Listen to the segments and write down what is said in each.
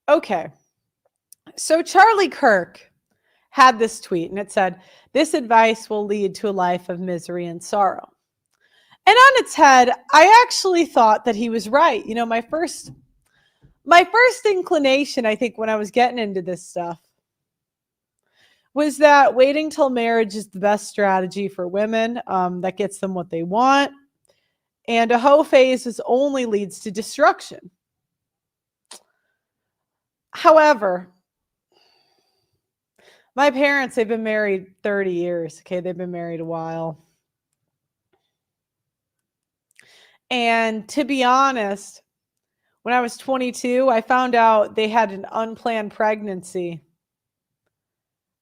Okay. So Charlie Kirk had this tweet and it said, "This advice will lead to a life of misery and sorrow." And on its head, I actually thought that he was right. You know, my first inclination, I think, when I was getting into this stuff was that waiting till marriage is the best strategy for women, that gets them what they want. And a hoe phase only leads to destruction. However, my parents, they've been married 30 years. Okay. They've been married a while. And to be honest, when I was 22, I found out they had an unplanned pregnancy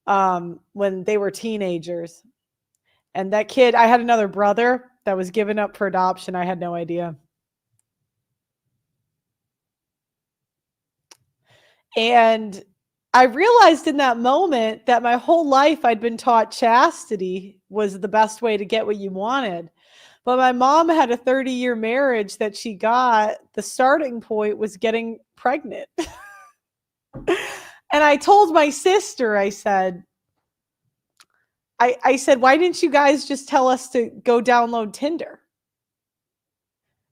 when they were teenagers. And that kid, I had another brother that was given up for adoption. I had no idea. And I realized in that moment that my whole life I'd been taught chastity was the best way to get what you wanted. But my mom had a 30-year marriage that she got. The starting point was getting pregnant. And I told my sister, I said, why didn't you guys just tell us to go download Tinder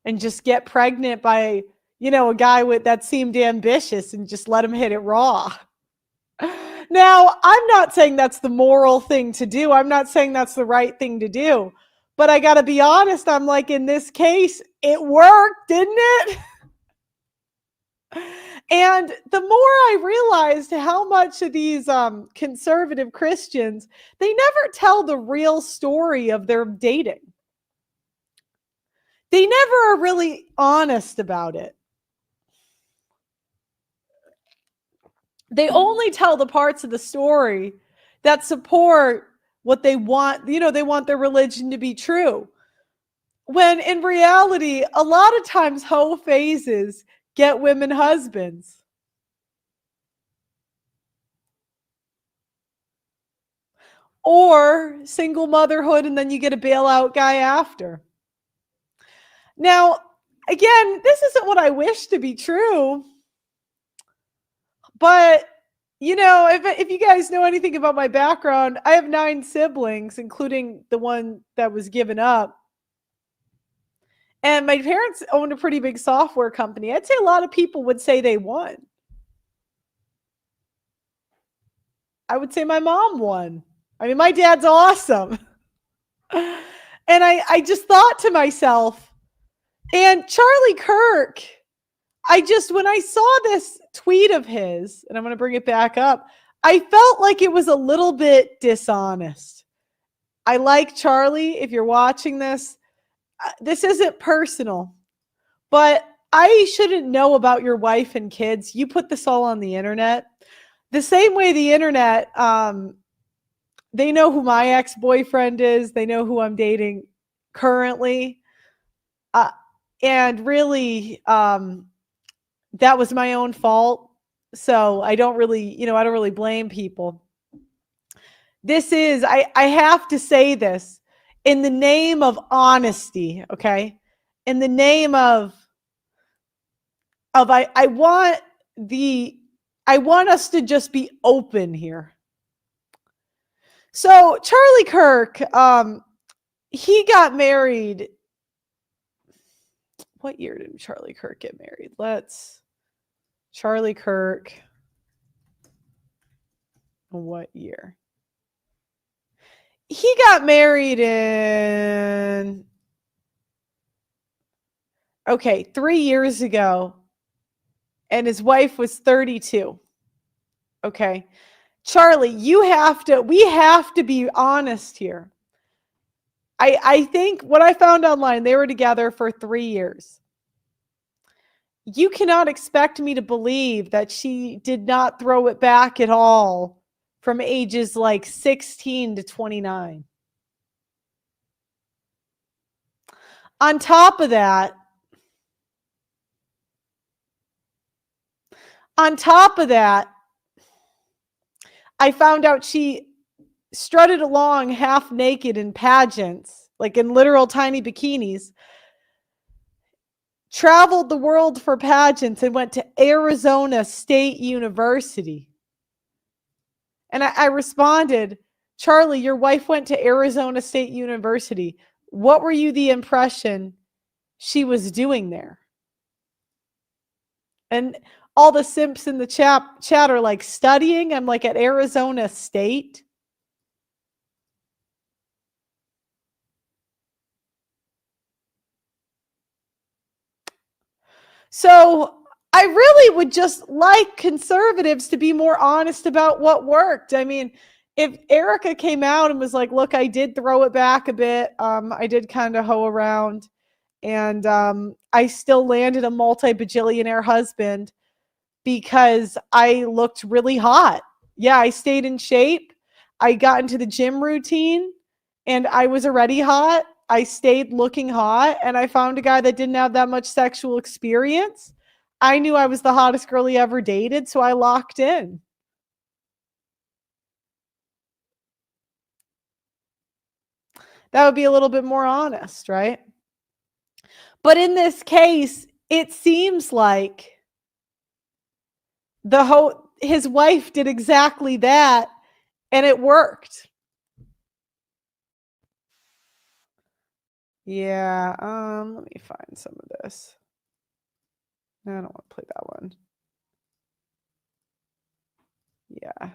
and just get pregnant by, a guy that seemed ambitious and just let him hit it raw? Now, I'm not saying that's the moral thing to do. I'm not saying that's the right thing to do. But I got to be honest, I'm like, in this case, it worked, didn't it? And the more I realized how much of these conservative Christians, they never tell the real story of their dating. They never are really honest about it. They only tell the parts of the story that support what they want. They want their religion to be true. When in reality, a lot of times hoe phases get women husbands. Or single motherhood, and then you get a bailout guy after. Now, again, this isn't what I wish to be true. But, if you guys know anything about my background, I have 9 siblings, including the one that was given up. And my parents owned a pretty big software company. I'd say a lot of people would say they won. I would say my mom won. I mean, my dad's awesome. And I just thought to myself, and Charlie Kirk, when I saw this tweet of his, and I'm going to bring it back up, I felt like it was a little bit dishonest. I like Charlie. If you're watching this isn't personal, but I shouldn't know about your wife and kids. You put this all on the internet. The same way the internet, they know who my ex-boyfriend is. They know who I'm dating currently. And really, that was my own fault. So I don't really blame people. I have to say this in the name of honesty, okay? In the name of I want us to just be open here. So Charlie Kirk, he got married. What year did Charlie Kirk get married? Charlie Kirk. What year? He got married in 3 years ago, and his wife was 32. Okay. Charlie, we have to be honest here. I think what I found online, they were together for 3 years. You cannot expect me to believe that she did not throw it back at all from ages like 16 to 29. On top of that, I found out she strutted along half naked in pageants, like in literal tiny bikinis, traveled the world for pageants and went to Arizona State University. And I responded, Charlie, your wife went to Arizona State University. What were you the impression she was doing there? And all the simps in the chat are like, studying? I'm like, at Arizona State? So I really would just like conservatives to be more honest about what worked. I mean, if Erica came out and was like, look, I did throw it back a bit. I did kind of hoe around, and I still landed a multi-bajillionaire husband because I looked really hot. Yeah, I stayed in shape. I got into the gym routine and I was already hot. I stayed looking hot and I found a guy that didn't have that much sexual experience. I knew I was the hottest girl he ever dated, so I locked in. That would be a little bit more honest, right? But in this case, it seems like his wife did exactly that and it worked. Yeah, let me find some of this. I don't want to play that one. Yeah.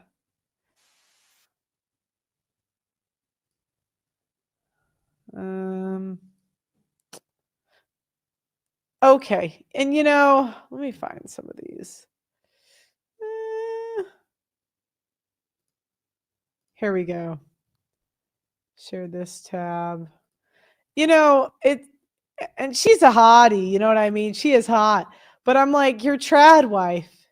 Okay. And let me find some of these. Here we go. Share this tab. And she's a hottie, you know what I mean? She is hot. But I'm like, your trad wife.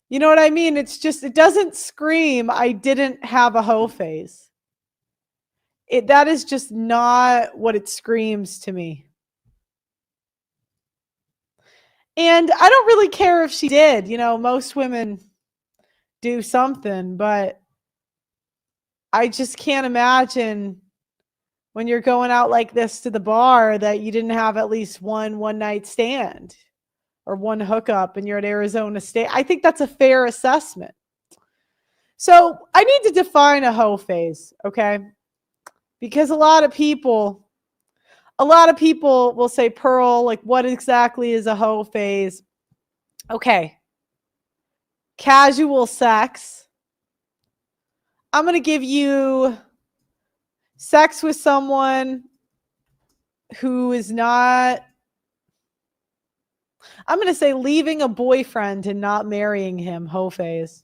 You know what I mean? It's just, it doesn't scream, I didn't have a hoe phase. That is just not what it screams to me. And I don't really care if she did. Most women do something, but I just can't imagine when you're going out like this to the bar that you didn't have at least one night stand or one hookup and you're at Arizona State. I think that's a fair assessment. So I need to define a hoe phase, okay? Because a lot of people will say, Pearl, like, what exactly is a hoe phase? Okay. Casual sex. I'm going to give you sex with someone who is not, I'm going to say leaving a boyfriend and not marrying him, hoe phase.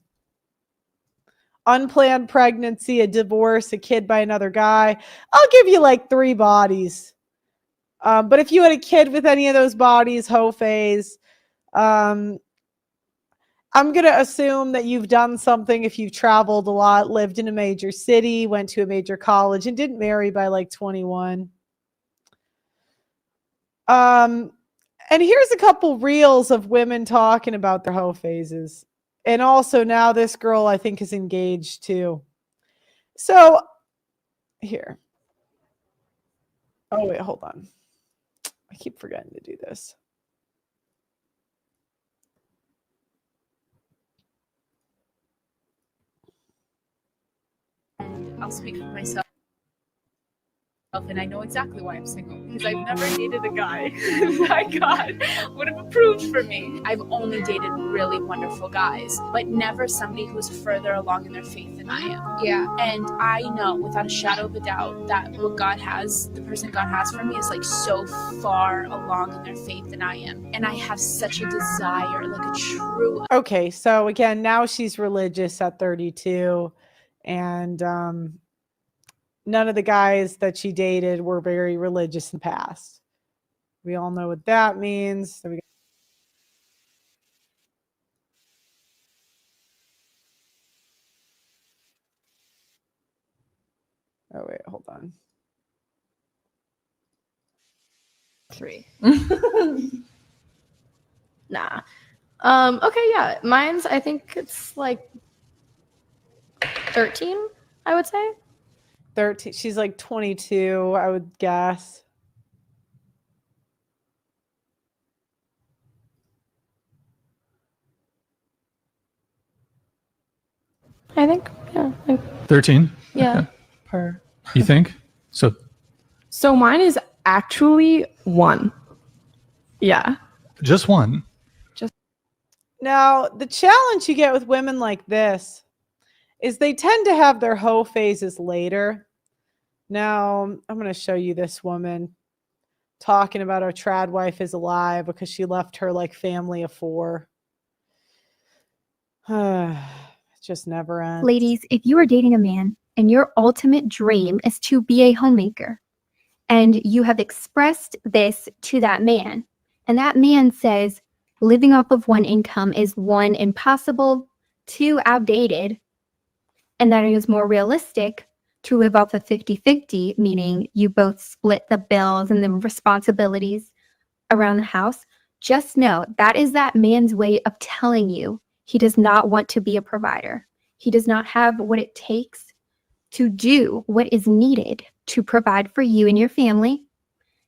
Unplanned pregnancy, a divorce, a kid by another guy. I'll give you like 3 bodies. But if you had a kid with any of those bodies, hoe phase. I'm going to assume that you've done something if you've traveled a lot, lived in a major city, went to a major college, and didn't marry by like 21. And here's a couple reels of women talking about their hoe phases. And also now this girl, I think, is engaged too. So here. Oh, wait, hold on. I keep forgetting to do this. And I'll speak for myself. And I know exactly why I'm single, because I've never dated a guy that God would have approved for me. I've only dated really wonderful guys, but never somebody who's further along in their faith than I am. Yeah. And I know without a shadow of a doubt that what God has, the person God has for me, is like so far along in their faith than I am. And I have such a desire, like a true. Okay, so again, now she's religious at 32, and none of the guys that she dated were very religious in the past. We all know what that means. So oh, wait, hold on. 3. Nah. Okay, yeah. Mine's, I think it's like 13, I would say. 13. She's like 22, I would guess. I think, yeah. 13? Yeah. Per. You think? So mine is actually 1. Yeah. Just one. Now, the challenge you get with women like this is they tend to have their hoe phases later. Now, I'm going to show you this woman talking about her trad wife is alive because she left her like family of 4. It just never ends. Ladies, if you are dating a man and your ultimate dream is to be a homemaker, and you have expressed this to that man, and that man says living off of one income is 1, impossible, 2, outdated, and that it is more realistic to live off of 50-50, meaning you both split the bills and the responsibilities around the house, just know that is that man's way of telling you he does not want to be a provider. He does not have what it takes to do what is needed to provide for you and your family.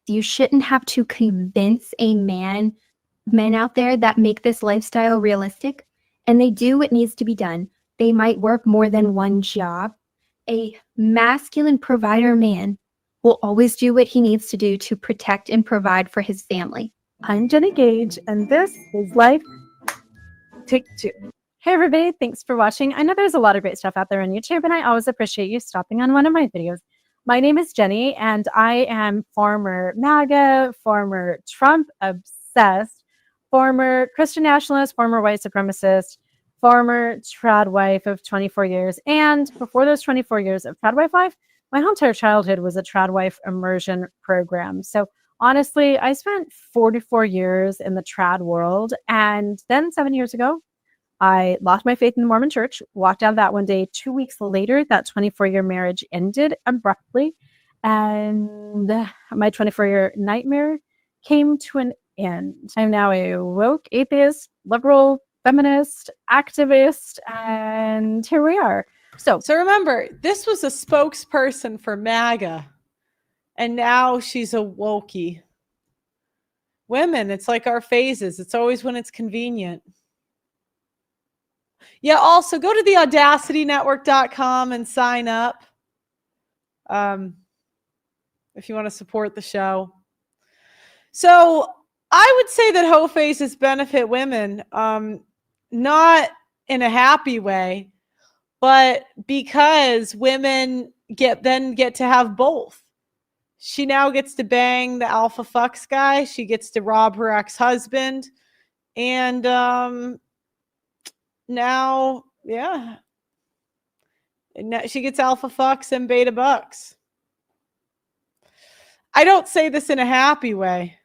You shouldn't have to convince men out there that make this lifestyle realistic, and they do what needs to be done. They might work more than one job. A masculine provider man will always do what he needs to do to protect and provide for his family. I'm Jenny Gage, and this is Life Take 2. Hey everybody, thanks for watching. I know there's a lot of great stuff out there on YouTube, and I always appreciate you stopping on one of my videos. My name is Jenny, and I am former MAGA, former Trump obsessed, former Christian nationalist, former white supremacist, former trad wife of 24 years. And before those 24 years of trad wife life, my whole entire childhood was a trad wife immersion program. So honestly, I spent 44 years in the trad world. And then 7 years ago, I lost my faith in the Mormon church, walked out of that one day. 2 weeks later, that 24-year marriage ended abruptly. And my 24-year nightmare came to an end. I'm now a woke, atheist, liberal, feminist, activist, and here we are. So remember, this was a spokesperson for MAGA, and now she's a wokey. Women, it's like our phases. It's always when it's convenient. Yeah, also go to the audacitynetwork.com and sign up if you want to support the show. So I would say that hoe phases benefit women, not in a happy way, but because women get to have both. She now gets to bang the alpha fucks guy. She gets to rob her ex-husband. And now, yeah. And now she gets alpha fucks and beta bucks. I don't say this in a happy way.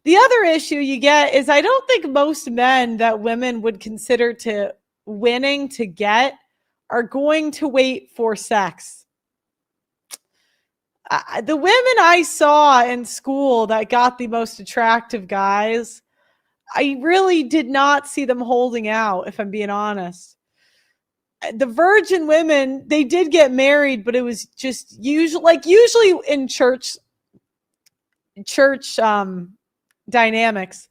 The other issue you get is I don't think most men that women would consider to winning to get are going to wait for sex. The women I saw in school that got the most attractive guys, I really did not see them holding out, if I'm being honest. The virgin women, they did get married, but it was just usually in church dynamics,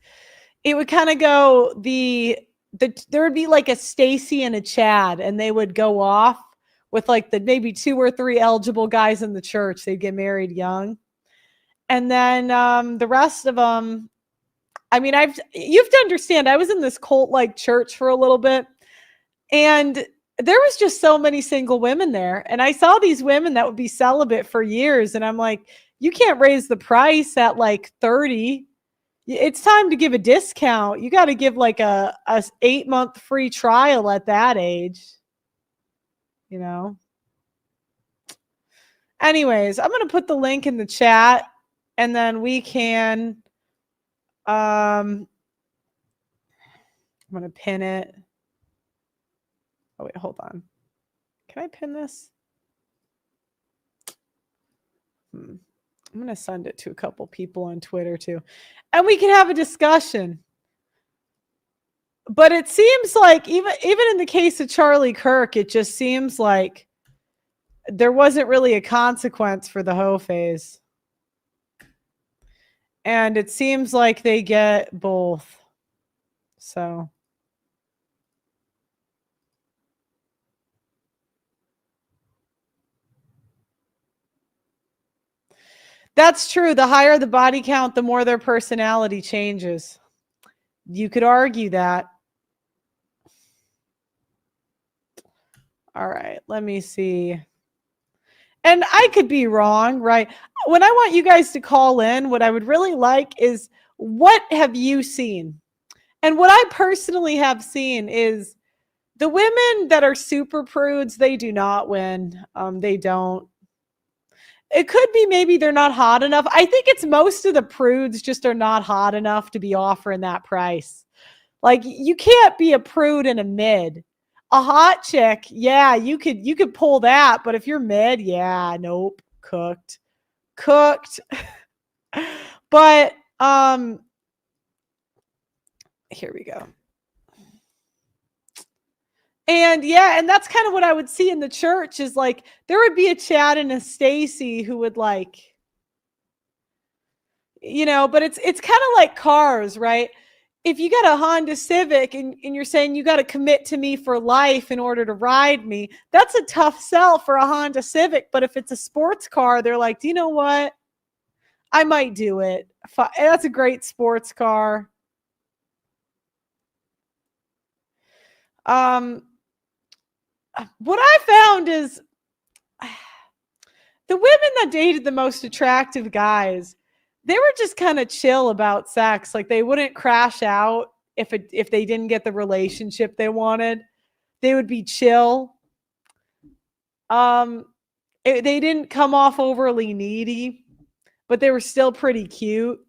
it would kind of go there would be like a Stacy and a Chad, and they would go off with like the maybe 2 or 3 eligible guys in the church. They'd get married young. And then the rest of them, I mean, you have to understand, I was in this cult-like church for a little bit, and there was just so many single women there. And I saw these women that would be celibate for years, and I'm like, you can't raise the price at like 30. It's time to give a discount. You got to give like a 8-month free trial at that age. You know? Anyways, I'm going to put the link in the chat, and then we can, I'm going to pin it. Oh, wait, hold on. Can I pin this? I'm going to send it to a couple people on Twitter too, and we can have a discussion. But it seems like even in the case of Charlie Kirk, it just seems like there wasn't really a consequence for the hoe phase. And it seems like they get both. So That's true. The higher the body count, the more their personality changes. You could argue that. All right, let me see. And I could be wrong, right? When I want you guys to call in, what I would really like is, what have you seen? And what I personally have seen is the women that are super prudes, they do not win. They don't. It could be maybe they're not hot enough. I think it's most of the prudes just are not hot enough to be offering that price. Like, you can't be a prude and a mid. A hot chick, yeah, you could pull that, but if you're mid, yeah, nope, cooked. But here we go. And yeah, and that's kind of what I would see in the church, is like there would be a Chad and a Stacy who would, like, but it's kind of like cars, right? If you got a Honda Civic and you're saying you got to commit to me for life in order to ride me, that's a tough sell for a Honda Civic. But if it's a sports car, they're like, do you know what? I might do it. That's a great sports car. What I found is the women that dated the most attractive guys, they were just kind of chill about sex. Like, they wouldn't crash out if they didn't get the relationship they wanted. They would be chill. They didn't come off overly needy, but they were still pretty cute.